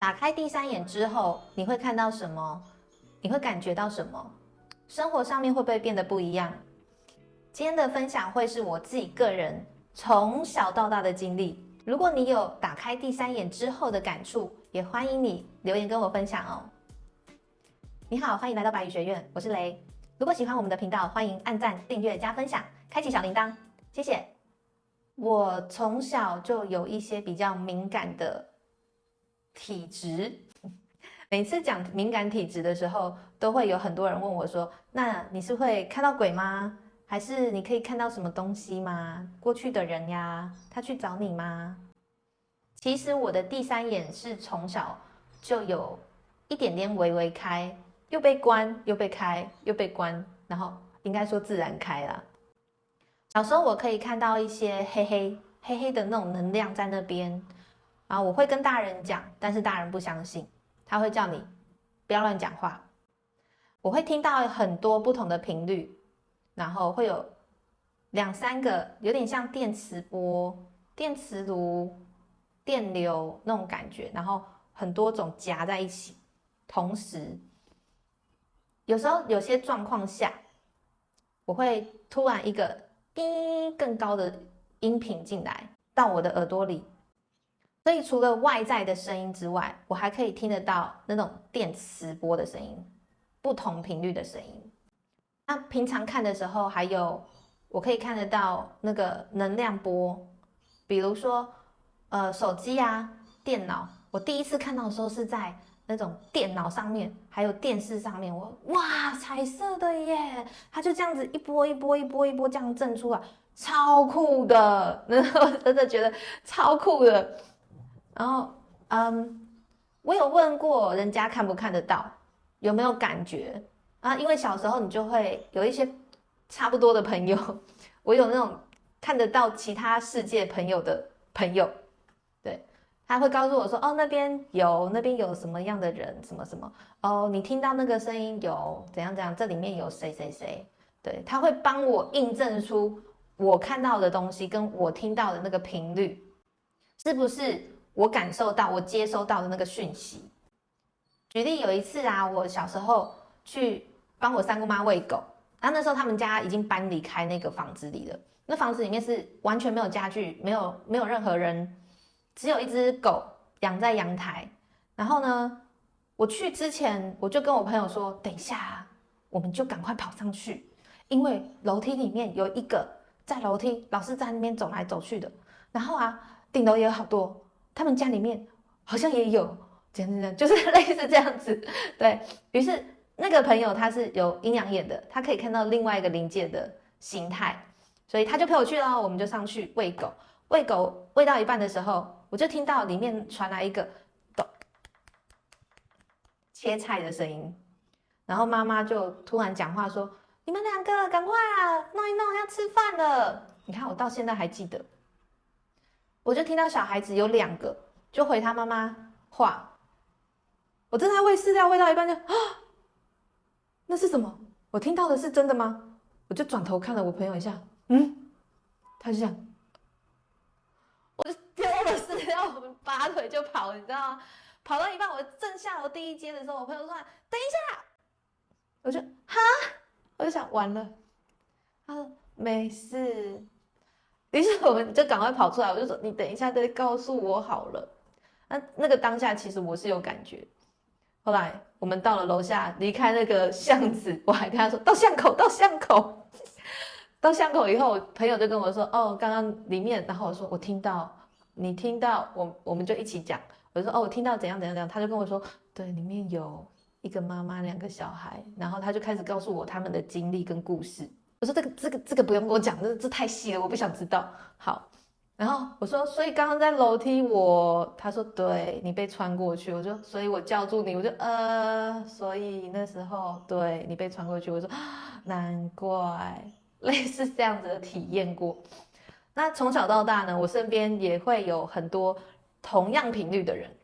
打开第三眼之后，你会看到什么？你会感觉到什么？生活上面会不会变得不一样？今天的分享会是我自己个人从小到大的经历。如果你有打开第三眼之后的感触，也欢迎你留言跟我分享哦。你好，欢迎来到白语学院，我是雷。如果喜欢我们的频道，欢迎按赞、订阅、加分享，开启小铃铛，谢谢。我从小就有一些比较敏感的体质，每次讲敏感体质的时候，都会有很多人问我说：“那你是会看到鬼吗？还是你可以看到什么东西吗？过去的人呀，他去找你吗？”其实我的第三眼是从小就有一点点微微开，又被关，又被开，又被关，然后应该说自然开啦。小时候我可以看到一些黑黑的那种能量在那边，然后我会跟大人讲，但是大人不相信，他会叫你不要乱讲话。我会听到很多不同的频率，然后会有2、3个有点像电磁波、电磁炉、电流那种感觉，然后很多种夹在一起，同时有时候有些状况下，我会突然一个更高的音频进来到我的耳朵里，所以除了外在的声音之外，我还可以听得到那种电磁波的声音，不同频率的声音。那平常看的时候，还有我可以看得到那个能量波，比如说手机啊、电脑。我第一次看到的时候是在那种电脑上面，还有电视上面，哇，彩色的耶！它就这样子一波一波一波一波这样震出来，超酷的，我真的觉得超酷的。然后，我有问过人家看不看得到，有没有感觉啊？因为小时候你就会有一些差不多的朋友，我有那种看得到其他世界朋友的朋友，对，他会告诉我说，哦，那边有什么样的人，什么什么，哦，你听到那个声音有怎样怎样，这里面有谁谁谁，对，他会帮我印证出我看到的东西跟我听到的那个频率，是不是我感受到、我接收到的那个讯息。举例有一次啊，我小时候去帮我三姑妈喂狗，然后那时候他们家已经搬离开那个房子里了，那房子里面是完全没有家具，没有任何人，只有一只狗养在阳台。然后呢，我去之前我就跟我朋友说，等一下啊，我们就赶快跑上去，因为楼梯里面有一个在楼梯老是在那边走来走去的，然后啊，顶楼也有好多，他们家里面好像也有。这样就是类似这样子，对，于是那个朋友他是有阴阳眼的，他可以看到另外一个灵界的形态，所以他就陪我去了，我们就上去喂狗，喂狗喂到一半的时候，我就听到里面传来一个切菜的声音，然后妈妈就突然讲话说：“你们2个赶快啊，弄一弄要吃饭了。”你看我到现在还记得，我就听到小孩子有2个就回他妈妈话。我正在喂饲料，喂到一半就啊，那是什么？我听到的是真的吗？我就转头看了我朋友一下，他就这样，我就丢了饲料，我们拔腿就跑，你知道吗？跑到一半，我正下楼第1阶的时候，我朋友说：“等一下！”我就哈，我就想完了。他说没事，于是我们就赶快跑出来，我就说：“你等一下再告诉我好了。”那个当下，其实我是有感觉。后来我们到了楼下，离开那个巷子，我还跟他说到巷口，到巷口，到巷口以后，我朋友就跟我说，哦，刚刚里面，然后我说我听到，你听到，我们就一起讲，我就说哦，我听到怎样怎样怎样，他就跟我说，对，里面有一个妈妈2个小孩，然后他就开始告诉我他们的经历跟故事。我说这个不用跟我讲，这太细了，我不想知道。好。然后我说，所以刚刚在楼梯他说对，你被穿过去，我就所以我叫住你，我就所以那时候对你被穿过去，我说难怪，类似这样子的体验过。那从小到大呢，我身边也会有很多同样频率的人，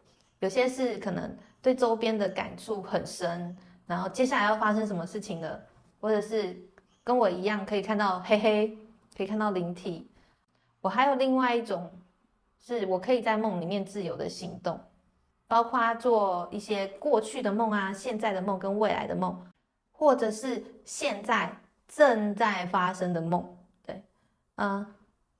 有些是可能对周边的感触很深，然后接下来要发生什么事情了，或者是跟我一样可以看到黑黑，可以看到灵体。我还有另外一种，是我可以在梦里面自由的行动。包括做一些过去的梦啊、现在的梦跟未来的梦，或者是现在正在发生的梦。对，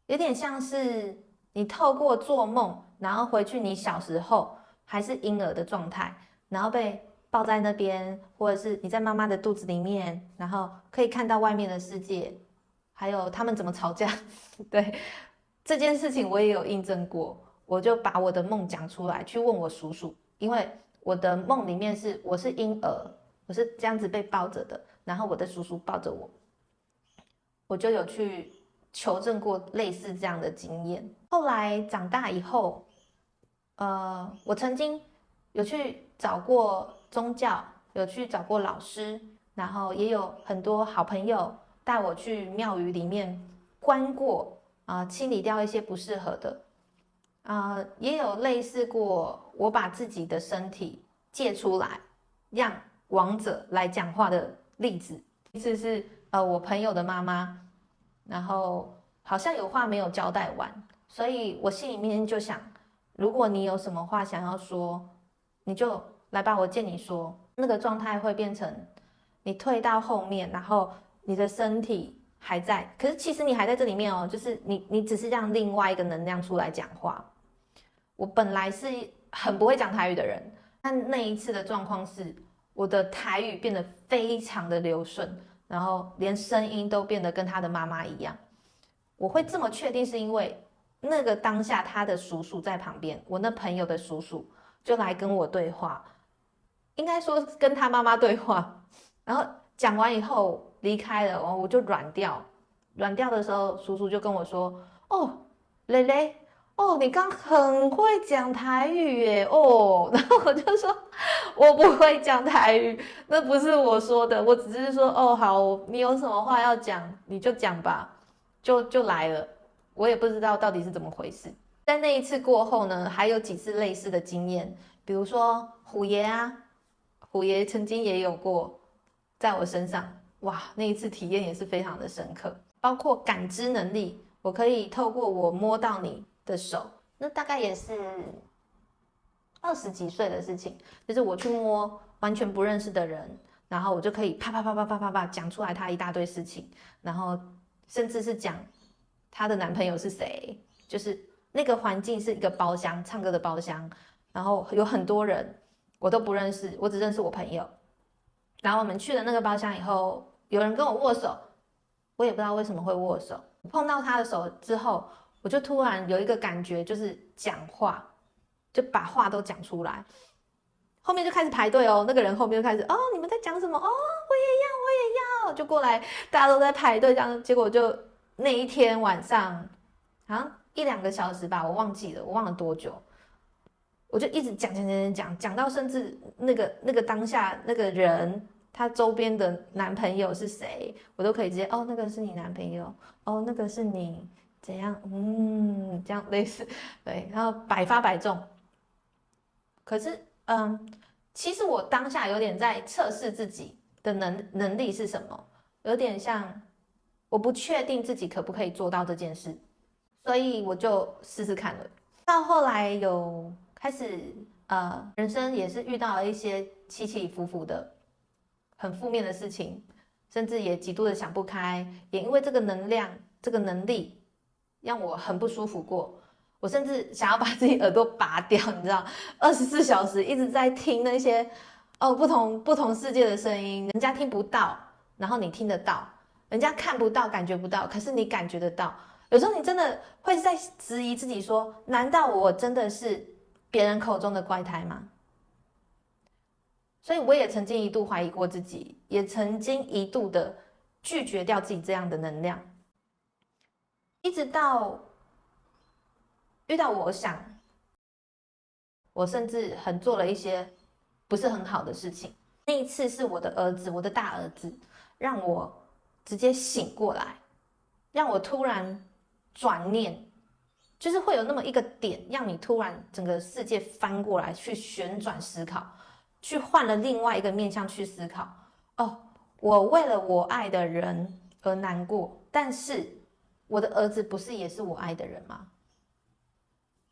有点像是你透过做梦，然后回去你小时候还是婴儿的状态，然后被抱在那边，或者是你在妈妈的肚子里面，然后可以看到外面的世界，还有他们怎么吵架。对，这件事情我也有印证过，我就把我的梦讲出来，去问我叔叔，因为我的梦里面是我是婴儿，我是这样子被抱着的，然后我的叔叔抱着我，我就有去求证过类似这样的经验。后来长大以后，我曾经有去找过宗教，有去找过老师，然后也有很多好朋友带我去庙宇里面观过清理掉一些不适合的，也有类似过我把自己的身体借出来，让亡者来讲话的例子。一次是我朋友的妈妈，然后好像有话没有交代完，所以我心里面就想，如果你有什么话想要说，你就来吧，我见你说。那个状态会变成你退到后面，然后你的身体还在，可是其实你还在这里面哦，就是你只是让另外一个能量出来讲话。我本来是很不会讲台语的人，但那一次的状况是，我的台语变得非常的流顺，然后连声音都变得跟他的妈妈一样。我会这么确定，是因为那个当下他的叔叔在旁边，我那朋友的叔叔就来跟我对话，应该说跟他妈妈对话，然后讲完以后离开了，我就软掉。软掉的时候，叔叔就跟我说：“哦，蕾蕾，哦，你刚很会讲台语耶，哦。”然后我就说：“我不会讲台语，那不是我说的，我只是说，哦，好，你有什么话要讲，你就讲吧。”就来了，我也不知道到底是怎么回事。在那一次过后呢，还有几次类似的经验，比如说虎爷啊，虎爷曾经也有过在我身上，哇，那一次体验也是非常的深刻。包括感知能力，我可以透过我摸到你的手，那大概也是20几岁的事情，就是我去摸完全不认识的人，然后我就可以啪啪啪啪啪啪啪讲出来他一大堆事情，然后甚至是讲她的男朋友是谁，就是那个环境是一个包厢，唱歌的包厢，然后有很多人我都不认识，我只认识我朋友。然后我们去了那个包厢以后，有人跟我握手，我也不知道为什么会握手。碰到他的手之后，我就突然有一个感觉，就是讲话，就把话都讲出来。后面就开始排队哦，那个人后面就开始哦，你们在讲什么？哦，我也要，我也要，就过来，大家都在排队这样。结果就那一天晚上，好像1-2个小时吧，我忘记了，我忘了多久。我就一直讲到甚至那个当下那个人他周边的男朋友是谁，我都可以直接哦，那个是你男朋友，哦，那个是你怎样，这样类似，对，然后百发百中。可是其实我当下有点在测试自己的能力是什么，有点像我不确定自己可不可以做到这件事，所以我就试试看了。到后来有开始人生也是遇到了一些起起伏伏的很负面的事情，甚至也极度的想不开，也因为这个能量这个能力让我很不舒服过。我甚至想要把自己耳朵拔掉，你知道，24小时一直在听那些不同世界的声音，人家听不到，然后你听得到，人家看不到感觉不到，可是你感觉得到。有时候你真的会在质疑自己说，难道我真的是别人口中的怪胎吗？所以我也曾经一度怀疑过自己，也曾经一度的拒绝掉自己这样的能量，一直到遇到我甚至做了一些不是很好的事情。那一次是我的儿子，我的大儿子，让我直接醒过来，让我突然转念，就是会有那么一个点，让你突然整个世界翻过来，去旋转思考，去换了另外一个面向去思考。哦，我为了我爱的人而难过，但是我的儿子不是也是我爱的人吗？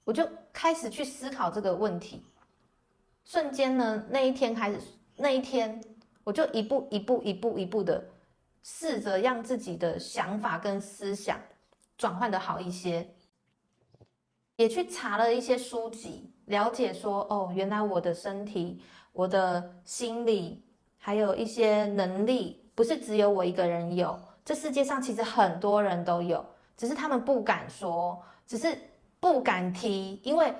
我就开始去思考这个问题，瞬间呢，那一天我就一步的试着让自己的想法跟思想转换的好一些，也去查了一些书籍，了解说，哦，原来我的身体、我的心理，还有一些能力，不是只有我一个人有，这世界上其实很多人都有，只是他们不敢说，只是不敢提，因为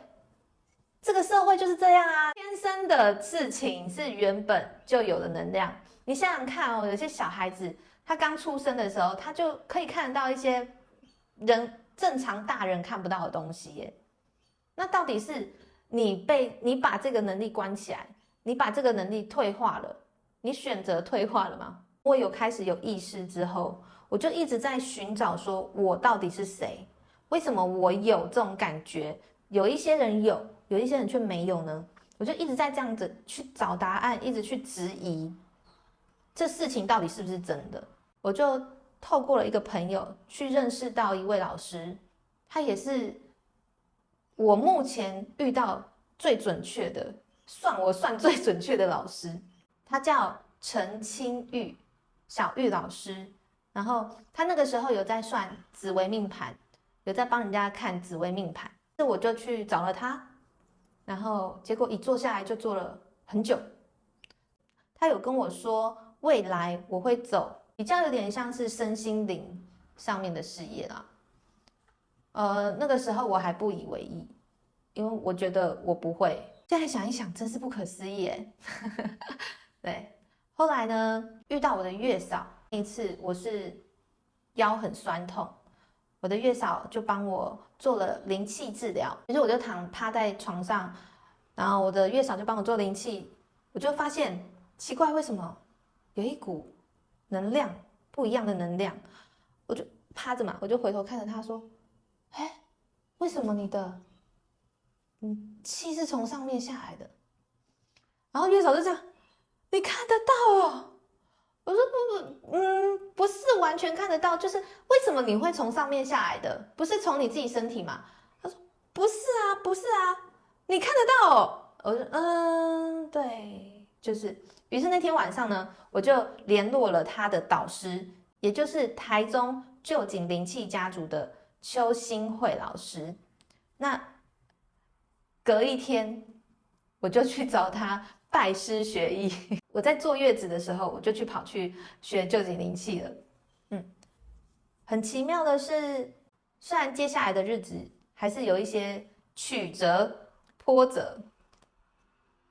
这个社会就是这样啊，天生的事情是原本就有的能量。你想想看哦，有些小孩子他刚出生的时候，他就可以看得到一些正常大人看不到的东西耶。那到底是你把这个能力关起来，你把这个能力退化了，你选择退化了吗？我有开始有意识之后，我就一直在寻找说我到底是谁，为什么我有这种感觉，有一些人有，有一些人却没有呢？我就一直在这样子去找答案，一直去质疑这事情到底是不是真的。我就透过了一个朋友去认识到一位老师，他也是我目前遇到最准确的，算最准确的老师，他叫陈清玉，小玉老师。然后他那个时候有在算紫微命盘，有在帮人家看紫微命盘，那我就去找了他，然后结果一坐下来就坐了很久。他有跟我说，未来我会走比较有点像是身心灵上面的事业啦。那个时候我还不以为意，因为我觉得我不会。现在想一想，真是不可思议耶。对，后来呢，遇到我的月嫂，那一次我是腰很酸痛，我的月嫂就帮我做了灵气治疗。于是我就趴在床上，然后我的月嫂就帮我做灵气，我就发现奇怪，为什么有一股能量不一样的能量？我就趴着嘛，我就回头看着他说：“哎，为什么你的气是从上面下来的？”然后月嫂就这样，你看得到哦？我说不是完全看得到，就是为什么你会从上面下来的？不是从你自己身体吗？他说不是啊，你看得到哦？我说对，就是。于是那天晚上呢，我就联络了他的导师，也就是台中旧景灵气家族的邱新慧老师。那隔一天，我就去找他拜师学艺。我在坐月子的时候，我就跑去学旧景灵气了。很奇妙的是，虽然接下来的日子还是有一些曲折波折，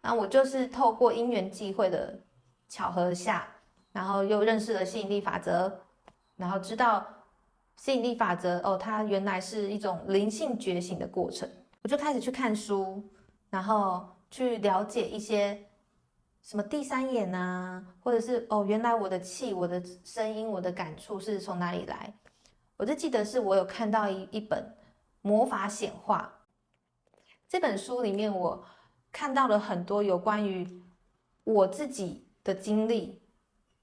然后我就是透过因缘际会的巧合下，然后又认识了吸引力法则，然后知道吸引力法则它原来是一种灵性觉醒的过程。我就开始去看书，然后去了解一些什么第三眼啊，或者是原来我的气、我的声音、我的感触是从哪里来。我就记得是我有看到一本魔法显化，这本书里面我看到了很多有关于我自己的经历，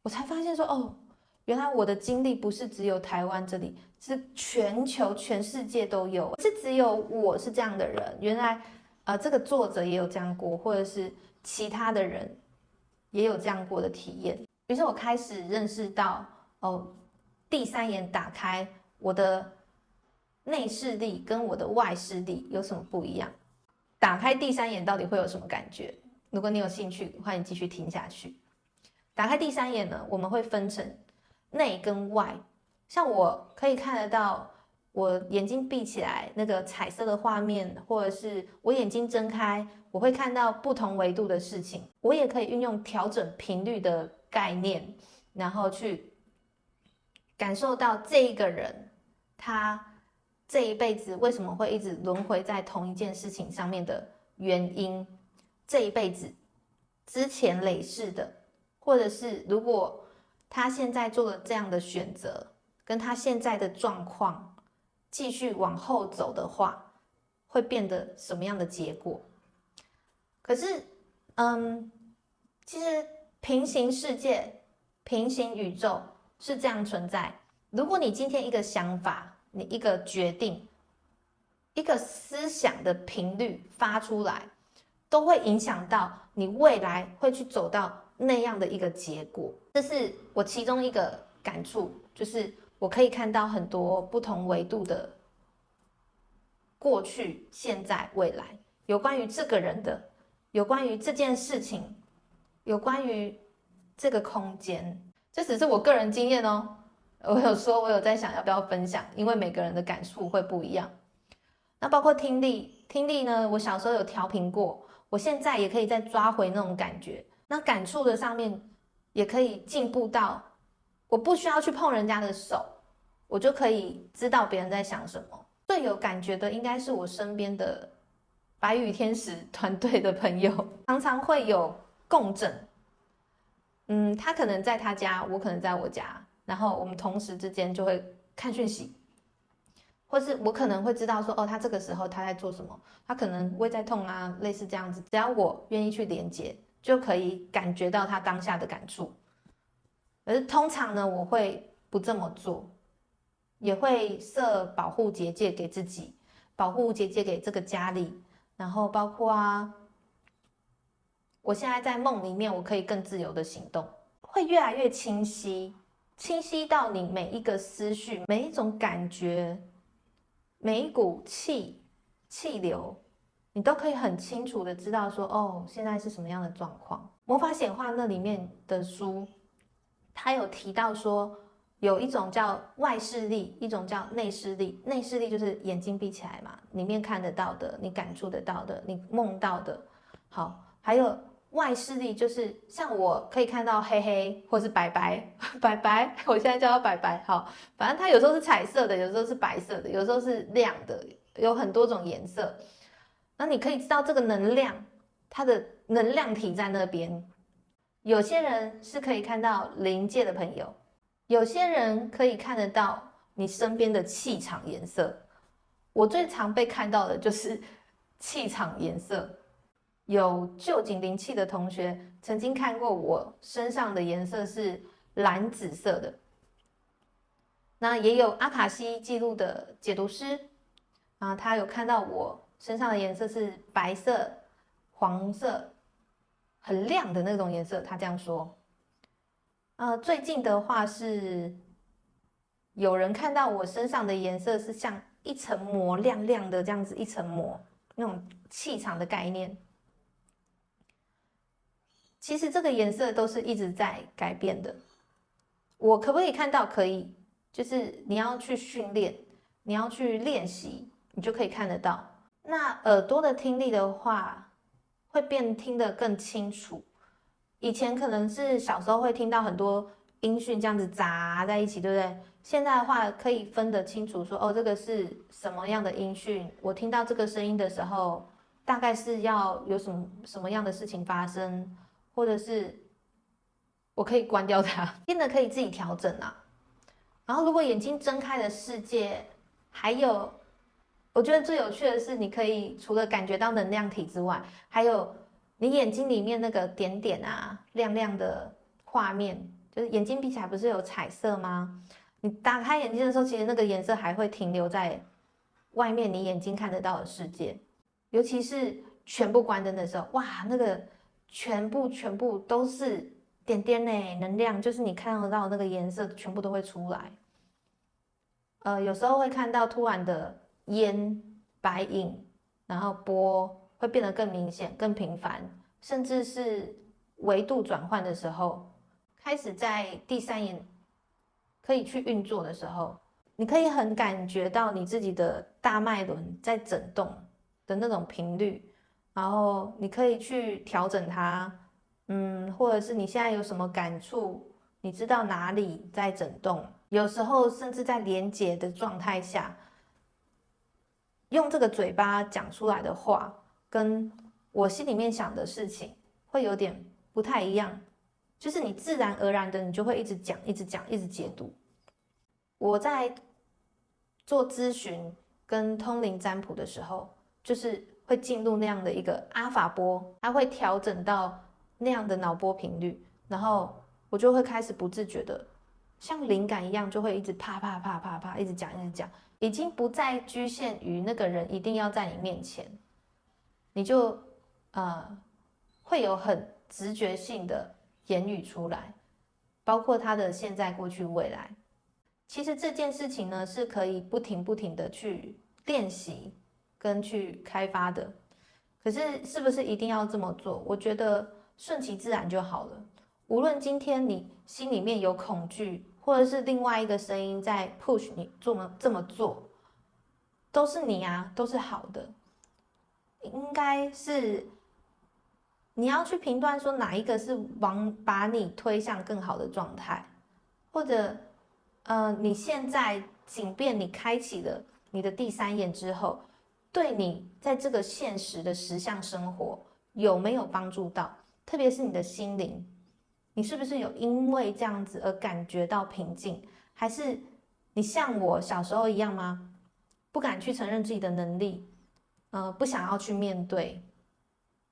我才发现说原来我的经历不是只有台湾这里，是全球全世界都有，不是只有我是这样的人。原来这个作者也有这样过，或者是其他的人也有这样过的体验。于是我开始认识到第三眼打开，我的内视力跟我的外视力有什么不一样？打开第三眼到底会有什么感觉？如果你有兴趣，欢迎继续听下去。打开第三眼呢，我们会分成内跟外。像我可以看得到，我眼睛闭起来那个彩色的画面，或者是我眼睛睁开，我会看到不同维度的事情。我也可以运用调整频率的概念，然后去感受到这一个人他这一辈子为什么会一直轮回在同一件事情上面的原因，这一辈子之前累世的，或者是如果他现在做了这样的选择，跟他现在的状况继续往后走的话，会变得什么样的结果？可是其实平行世界、平行宇宙是这样存在。如果你今天一个想法，你一个决定，一个思想的频率发出来，都会影响到你未来会去走到那样的一个结果。这是我其中一个感触，就是我可以看到很多不同维度的过去、现在、未来，有关于这个人的，有关于这件事情，有关于这个空间。这只是我个人经验哦，我有在想要不要分享，因为每个人的感触会不一样。那包括听力呢，我小时候有调频过，我现在也可以再抓回那种感觉。那感触的上面也可以进步到，我不需要去碰人家的手，我就可以知道别人在想什么。最有感觉的应该是我身边的白羽天使团队的朋友，常常会有共振。他可能在他家，我可能在我家，然后我们同时之间就会看讯息，或是我可能会知道说，他这个时候他在做什么，他可能胃在痛啊，类似这样子。只要我愿意去连接，就可以感觉到他当下的感触。可是通常呢，我会不这么做，也会设保护结界给自己，保护结界给这个家里，然后包括我现在在梦里面，我可以更自由的行动，会越来越清晰，清晰到你每一个思绪、每一种感觉、每一股气流，你都可以很清楚的知道说，现在是什么样的状况。魔法显化那里面的书，他有提到说，有一种叫外视力，一种叫内视力。内视力就是眼睛闭起来嘛，里面看得到的，你感触得到的，你梦到的。好，还有外视力，就是像我可以看到黑黑或是白白白白，我现在叫它白白。好，反正它有时候是彩色的，有时候是白色的，有时候是亮的，有很多种颜色。那你可以知道这个能量，它的能量体在那边。有些人是可以看到灵界的朋友，有些人可以看得到你身边的气场颜色。我最常被看到的就是气场颜色。有旧景灵气的同学曾经看过我身上的颜色是蓝紫色的。那也有阿卡西记录的解读师他有看到我身上的颜色是白色、黄色，很亮的那种颜色，他这样说。最近的话是有人看到我身上的颜色是像一层膜，亮亮的这样子，一层膜，那种气场的概念。其实这个颜色都是一直在改变的。我可不可以看到？可以，就是你要去训练，你要去练习，你就可以看得到。那耳朵的听力的话，会变听得更清楚。以前可能是小时候会听到很多音讯这样子杂在一起，对不对？现在的话可以分得清楚说，这个是什么样的音讯，我听到这个声音的时候，大概是要有什么样的事情发生，或者是我可以关掉它，变得可以自己调整啊。然后如果眼睛睁开的世界，还有我觉得最有趣的是，你可以除了感觉到能量体之外，还有你眼睛里面那个点点亮亮的画面，就是眼睛闭起来不是有彩色吗？你打开眼睛的时候，其实那个颜色还会停留在外面你眼睛看得到的世界。尤其是全部关灯的时候，哇，那个全部都是点点能量，就是你看得到那个颜色全部都会出来。有时候会看到突然的烟、白影，然后波会变得更明显、更频繁，甚至是维度转换的时候，开始在第三眼可以去运作的时候，你可以很感觉到你自己的大脉轮在震动的那种频率，然后你可以去调整它，或者是你现在有什么感触，你知道哪里在震动。有时候甚至在连结的状态下，用这个嘴巴讲出来的话，跟我心里面想的事情会有点不太一样，就是你自然而然的，你就会一直讲、一直讲、一直解读。我在做咨询跟通灵占卜的时候，就是会进入那样的一个阿法波，它会调整到那样的脑波频率，然后我就会开始不自觉的像灵感一样，就会一直啪啪啪啪啪一直讲一直讲，已经不再局限于那个人一定要在你面前，你就会有很直觉性的言语出来，包括他的现在、过去、未来。其实这件事情呢，是可以不停的去练习跟去开发的。可是是不是一定要这么做？我觉得顺其自然就好了。无论今天你心里面有恐惧，或者是另外一个声音在 push 你这么做，都是你啊，都是好的。应该是你要去评断说哪一个是把你推向更好的状态，或者你现在即便你开启了你的第三眼之后，对你在这个现实的实相生活有没有帮助到？特别是你的心灵，你是不是有因为这样子而感觉到平静？还是你像我小时候一样吗？不敢去承认自己的能力，不想要去面对，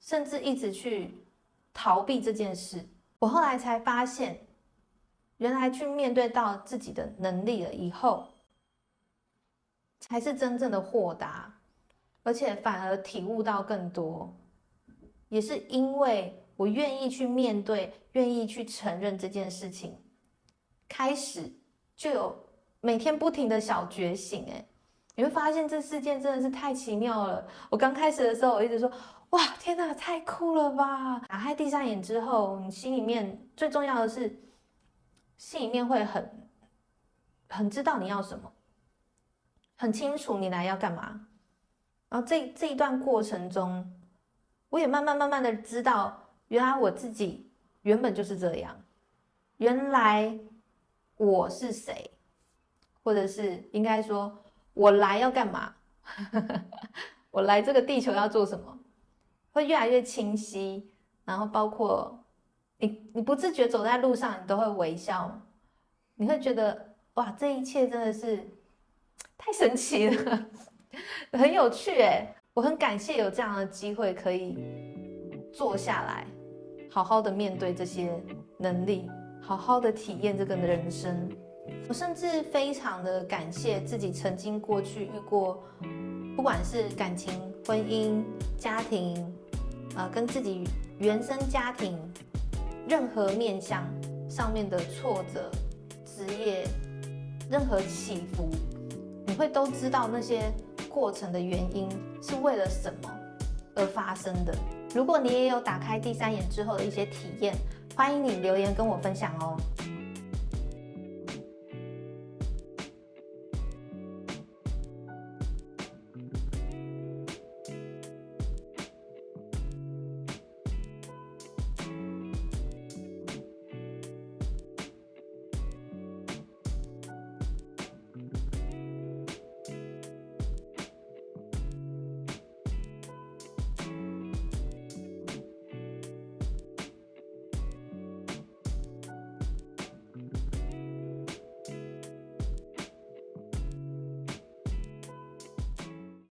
甚至一直去逃避这件事。我后来才发现，原来去面对到自己的能力了以后，才是真正的豁达，而且反而体悟到更多。也是因为我愿意去面对，愿意去承认这件事情，开始就有每天不停的小觉醒。你会发现这事件真的是太奇妙了。我刚开始的时候，我一直说，哇，天哪，太酷了吧！打开第三眼之后，你心里面最重要的是，心里面会很知道你要什么，很清楚你来要干嘛。然后这一段过程中，我也慢慢的知道，原来我自己原本就是这样，原来我是谁，或者是应该说我来要干嘛我来这个地球要做什么，会越来越清晰。然后包括你不自觉走在路上，你都会微笑，你会觉得哇，这一切真的是太神奇了很有趣我很感谢有这样的机会可以坐下来好好的面对这些能力，好好的体验这个人生。我甚至非常的感谢自己曾经过去遇过，不管是感情、婚姻、家庭，跟自己原生家庭任何面向上面的挫折、职业任何起伏，你会都知道那些过程的原因是为了什么而发生的。如果你也有打开第三眼之后的一些体验，欢迎你留言跟我分享哦。